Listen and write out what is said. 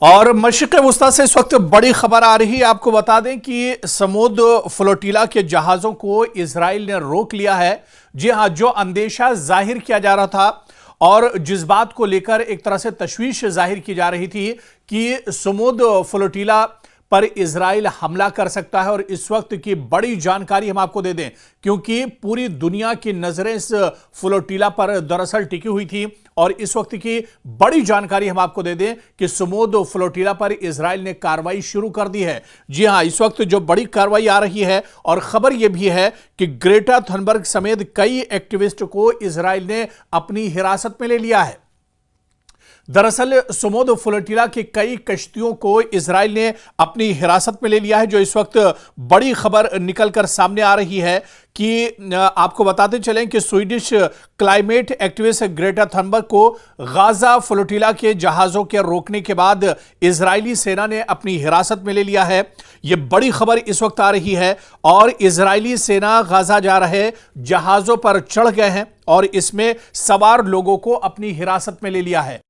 और मशरिक़ वुस्ता से इस वक्त बड़ी खबर आ रही है। आपको बता दें कि समुद्र फ्लोटिला के जहाज़ों को इजराइल ने रोक लिया है। जी हां, जो अंदेशा जाहिर किया जा रहा था और जिस बात को लेकर एक तरह से तशवीश जाहिर की जा रही थी कि समुद्र फ्लोटिला पर इजराइल हमला कर सकता है, और इस वक्त की बड़ी जानकारी हम आपको दे दें क्योंकि पूरी दुनिया की नजरें इस फ्लोटिला पर दरअसल टिकी हुई थी। और इस वक्त की बड़ी जानकारी हम आपको दे दें कि समुद्र फ्लोटिला पर इजराइल ने कार्रवाई शुरू कर दी है। जी हां, इस वक्त जो बड़ी कार्रवाई आ रही है और खबर यह भी है कि ग्रेटा थनबर्ग समेत कई एक्टिविस्ट को इजराइल ने अपनी हिरासत में ले लिया है। दरअसल समुद्र फ्लोटिला की कई कश्तियों को इजराइल ने अपनी हिरासत में ले लिया है। जो इस वक्त बड़ी खबर निकलकर सामने आ रही है कि आपको बताते चलें कि Swedish climate activist Greta Thunberg को गाजा फ्लोटिला के जहाजों के रोकने के बाद इजरायली सेना ने अपनी हिरासत में ले लिया है। यह बड़ी खबर इस वक्त आ रही है और इजरायली सेना गाजा जा रहे जहाजों पर चढ़ गए हैं और इसमें सवार लोगों को अपनी हिरासत में ले लिया है।